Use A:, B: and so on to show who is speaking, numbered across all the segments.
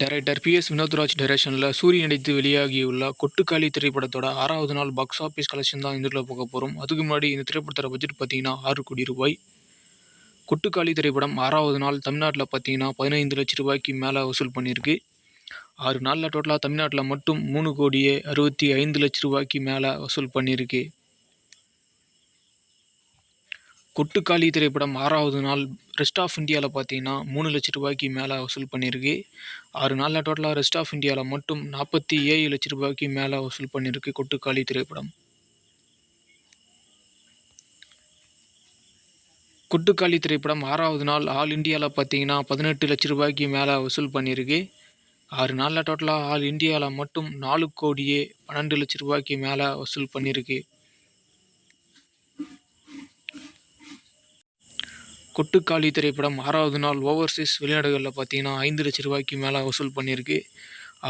A: Director பி.எஸ். Vinodraj டைரக்ஷனில் சூரி நடித்து வெளியாகியுள்ள கொட்டுக்காளி திரைப்படத்தோட 6வது நாள் பாக்ஸ் ஆஃபீஸ் கலெக்ஷன் தான் இந்த வீடியோவில் பார்க்க போகிறோம். அதுக்கு முன்னாடி இந்த திரைப்படத்தோட பட்ஜெட் பார்த்தீங்கன்னா 6 கோடி ரூபாய். கொட்டுக்காளி திரைப்படம் 6வது நாள் தமிழ்நாட்டில் பார்த்தீங்கன்னா 15 லட்சம் ரூபாய்க்கு மேலே வசூல் பண்ணியிருக்கு. 6 நாளில் டோட்டலாக தமிழ்நாட்டில் மட்டும் 3 கோடியே 65 லட்சம் ரூபாய்க்கு மேலே வசூல் பண்ணியிருக்கு. கொட்டுக்காளி திரைப்படம் 6வது நாள் ரெஸ்ட் ஆஃப் இந்தியாவில் பார்த்தீங்கன்னா 3 லட்சம் ரூபாய்க்கு மேலே வசூல் பண்ணியிருக்கு. 6 நாளில் டோட்டலாக ரெஸ்ட் ஆஃப் இந்தியாவில் மட்டும் 47 லட்சம் ரூபாய்க்கு மேலே வசூல் பண்ணியிருக்கு கொட்டுக்காளி திரைப்படம். கொட்டுக்காளி திரைப்படம் 6வது நாள் ஆல் இந்தியாவில் பார்த்தீங்கன்னா 18 லட்சம் ரூபாய்க்கு மேலே வசூல் பண்ணியிருக்கு. 6 நாளில் டோட்டலாக ஆல் இந்தியாவில் மட்டும் 4 கோடியே 12 லட்சம் ரூபாய்க்கு மேலே வசூல் பண்ணியிருக்கு. கொட்டுக்காளி திரைப்படம் 6வது நாள் ஓவர்சீஸ் வெளிநாடுகளில் பார்த்தீங்கன்னா 5 லட்சம் ரூபாய்க்கு மேலே வசூல் பண்ணியிருக்கு.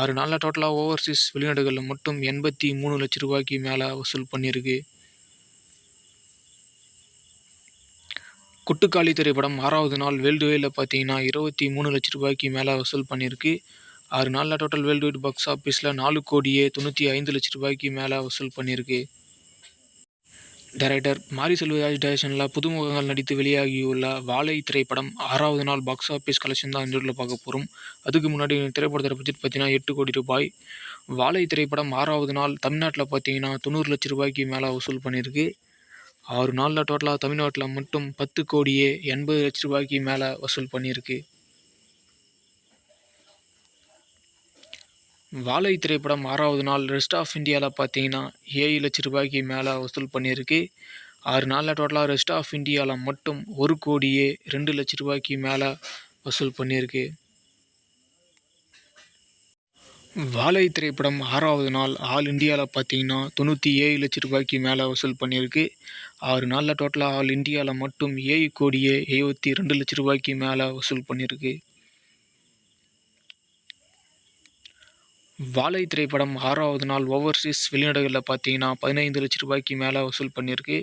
A: 6 நாளில் டோட்டலாக ஓவர்சீஸ் வெளிநாடுகளில் மட்டும் 83 லட்சம் ரூபாய்க்கு மேலே வசூல் பண்ணியிருக்கு. கொட்டுக்காளி திரைப்படம் 6வது நாள் வேர்ல்டு வைடில் பார்த்தீங்கன்னா 23 லட்சம் ரூபாய்க்கு மேலே வசூல் பண்ணியிருக்கு. 6 நாளில் டோட்டல் வேர்ல்டு வைட் பாக்ஸ் ஆஃபீஸில் 4 கோடியே 95 லட்சம் ரூபாய்க்கு மேலே வசூல் பண்ணியிருக்கு. டைரக்டர் மாரி செல்வராஜ் டைரக்ஷனில் புதுமுகங்கள் நடித்து வெளியாகியுள்ள வாழை திரைப்படம் 6வது நாள் பாக்ஸ் ஆஃபீஸ் கலெக்ஷன் தான் இந்த வீடியோவில் பார்க்க போகிறோம். அதுக்கு முன்னாடி திரைப்படத்தோட பட்ஜெட் பார்த்தீங்கன்னா 8 கோடி ரூபாய். வாழை திரைப்படம் 6வது நாள் தமிழ்நாட்டில் பார்த்தீங்கன்னா 90 லட்சம் ரூபாய்க்கு மேலே வசூல் பண்ணியிருக்கு. 6 நாளில் டோட்டலாக தமிழ்நாட்டில் மட்டும் 10 கோடியே 80 லட்சம் ரூபாய்க்கு மேலே வசூல் பண்ணியிருக்கு. வாழை திரைப்படம் 6வது நாள் ரெஸ்ட் ஆஃப் இந்தியாவில் பார்த்தீங்கன்னா 7 லட்சம் ரூபாய்க்கு மேலே வசூல் பண்ணியிருக்கு. 6 நாளில் டோட்டலாக ரெஸ்ட் ஆஃப் இந்தியாவில் மட்டும் 1 கோடியே 2 லட்சம் ரூபாய்க்கு மேலே வசூல் பண்ணியிருக்கு. வாழை திரைப்படம் 6வது நாள் ஆல் இந்தியாவில் பார்த்தீங்கன்னா 97 லட்சம் ரூபாய்க்கு மேலே வசூல் பண்ணியிருக்கு. 6 நாளில் டோட்டலாக ஆல் இந்தியாவில் மட்டும் 7 கோடியே 72 லட்சம் ரூபாய்க்கு மேலே வசூல் பண்ணியிருக்கு. வாழை திரைப்படம் 6வது நாள் ஓவர்சீஸ் வெளிநாடுகளில் பார்த்தீங்கன்னா 15 லட்சம் ரூபாய்க்கு மேலே வசூல் பண்ணியிருக்கு.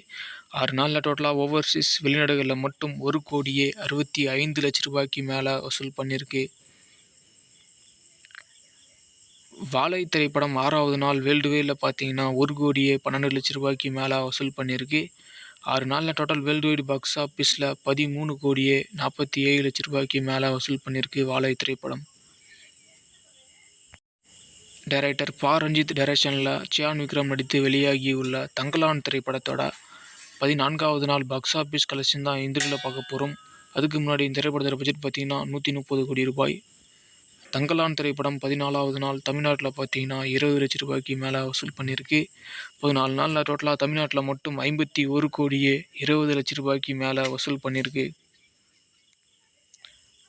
A: 6 நாளில் டோட்டலாக ஓவர்சீஸ் வெளிநாடுகளில் மட்டும் 1 கோடியே 65 லட்சம் ரூபாய்க்கு மேலே வசூல் பண்ணியிருக்கு. வாழை திரைப்படம் 6வது நாள் வேர்ல்டு வைடில் பார்த்தீங்கன்னா 1 கோடியே 12 லட்சம் ரூபாய்க்கு மேலே வசூல் பண்ணியிருக்கு. 6 நாளில் டோட்டல் வேர்ல்டு வைடு பாக்ஸ் ஆஃபீஸில் 13 கோடியே 47 லட்சம் ரூபாய்க்கு மேலே வசூல் பண்ணியிருக்கு வாழை திரைப்படம். டைரக்டர் பா. ரஞ்சித் டைரக்ஷனில் சியான் விக்ரம் நடித்து வெளியாகியுள்ள தங்கலான் திரைப்படத்தோட 14வது நாள் பாக்ஸ் ஆஃபீஸ் கலெக்ஷன் தான் இந்த வீடியோவில் பார்க்க போகிறோம். அதுக்கு முன்னாடி இந்த திரைப்படத்தோட பட்ஜெட் பார்த்தீங்கன்னா 130 கோடி ரூபாய். தங்கலான் திரைப்படம் 14வது நாள் தமிழ்நாட்டில் பார்த்தீங்கன்னா 20 லட்சம் ரூபாய்க்கு மேலே வசூல் பண்ணியிருக்கு. 14 நாளில் டோட்டலாக தமிழ்நாட்டில் மட்டும் 51 கோடியே 20 லட்சம் ரூபாய்க்கு மேலே வசூல் பண்ணியிருக்கு.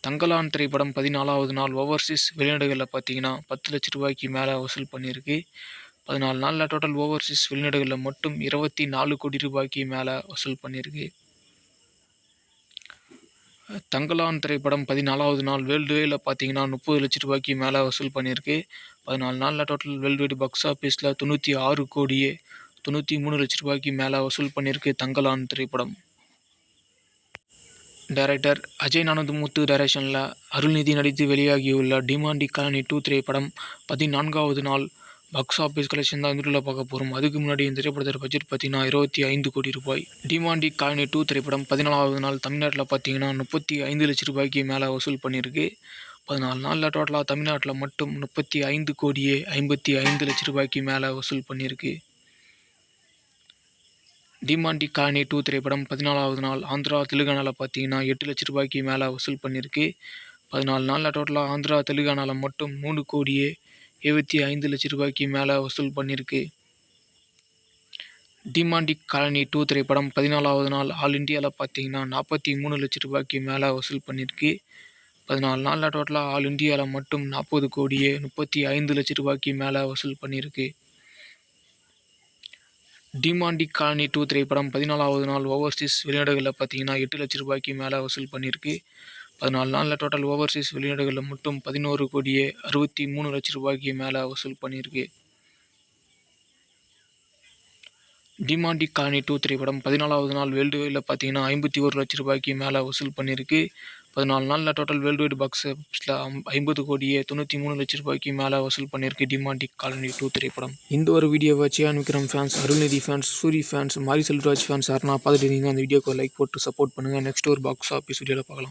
A: தங்கலான் திரைப்படம் 14வது நாள் ஓவர்சீஸ் வெளிநாடுகளில் பார்த்தீங்கன்னா 10 லட்சம் ரூபாய்க்கு மேலே வசூல் பண்ணியிருக்கு. 14 நாளில் டோட்டல் ஓவர்சீஸ் வெளிநாடுகளில் மட்டும் 24 கோடி ரூபாய்க்கு மேலே வசூல் பண்ணியிருக்கு. தங்கலான் திரைப்படம் 14வது நாள் வேர்ல்டு வைடில் பார்த்தீங்கன்னா 30 லட்சம் ரூபாய்க்கு மேலே வசூல் பண்ணியிருக்கு. 14 நாளில் டோட்டல் வேர்ல்டு வைடு பாக்ஸ் ஆஃபீஸில் 96 கோடியே 93 லட்சம் ரூபாய்க்கு மேலே வசூல் பண்ணியிருக்கு தங்கலான் திரைப்படம். டைரக்டர் அஜய் நானமுத்து டைரக்ஷனில் அருள்நிதி நடித்து வெளியாகியுள்ள டிமாண்டி காலனி 2 திரைப்படம் 14வது நாள் பாக்ஸ் ஆஃபீஸ் கலெக்ஷன் தான் இந்த வீடியோவில் பார்க்க போகிறோம். அதுக்கு முன்னாடி இந்த திரைப்படத்தோட பட்ஜெட் பார்த்தீங்கன்னா 25 கோடி ரூபாய். டிமாண்டி காலனி 2 திரைப்படம் 14வது நாள் தமிழ்நாட்டில் பார்த்தீங்கன்னா 35 லட்சம் ரூபாய்க்கு மேலே வசூல் பண்ணியிருக்கு. 14 நாளில் டோட்டலாக தமிழ்நாட்டில் மட்டும் 35 கோடியே 55 லட்சம் ரூபாய்க்கு மேலே வசூல் பண்ணியிருக்கு. டிமாண்டி காலனி 2 திரைப்படம் 14வது நாள் ஆந்திரா தெலுங்கானாவில் பார்த்தீங்கன்னா 8 லட்சம் ரூபாய்க்கு மேலே வசூல் பண்ணியிருக்கு. 14 நாளில் டோட்டலாக ஆந்திரா தெலுங்கானாவில் மட்டும் 3 கோடியே 75 லட்சம் ரூபாய்க்கு மேலே வசூல் பண்ணியிருக்கு. டிமாண்டி காலனி 2 திரைப்படம் 14வது நாள் ஆல் இந்தியாவில் பார்த்தீங்கன்னா 43 லட்சம் ரூபாய்க்கு மேலே வசூல் பண்ணியிருக்கு. 14 நாளில் டோட்டலாக ஆல் இந்தியாவில் மட்டும் 40 கோடியே 35 லட்சம் ரூபாய்க்கு மேலே வசூல் பண்ணியிருக்கு. டிமாண்டி காலனி 2 திரைப்படம் 14வது நாள் ஓவர்சீஸ் வெளிநாடுகளில் பார்த்தீங்கன்னா 8 லட்சம் ரூபாய்க்கு மேலே வசூல் பண்ணியிருக்கு. 14 நாளில் டோட்டல் ஓவர்சீஸ் வெளிநாடுகளில் மட்டும் 11 கோடியே 63 லட்சம் ரூபாய்க்கு மேலே வசூல் பண்ணியிருக்கு. டிமாண்டி காலனி 2 திரைப்படம் 14வது நாள் வேர்ல்டு வைடில் பார்த்தீங்கன்னா 51 லட்சம் ரூபாய்க்கு மேலே வசூல் பண்ணியிருக்கு. 14 நாளில் டோட்டல் வேர்ல்டு வைடு பாக்ஸ் ஆஃபீஸில் 50 கோடியே 93 லட்ச ரூபாய்க்கு மேலே வசூல் பண்ணியிருக்கு டிமாண்டி காலனி 2 திரைப்படம். இந்த ஒரு வீடியோவை Chiyaan Vikram fans, Arulnithi fans, Soori fans, Mari Selvaraj fans யாருன்னா பார்த்துட்டு இருந்தீங்கன்னா அந்த வீடியோக்கு லைக் போட்டு சப்போர்ட் பண்ணுங்கள். நெக்ஸ்ட் ஒரு பாக்ஸ் ஆஃபீஸ் வீடியோவில் பார்க்கலாம்.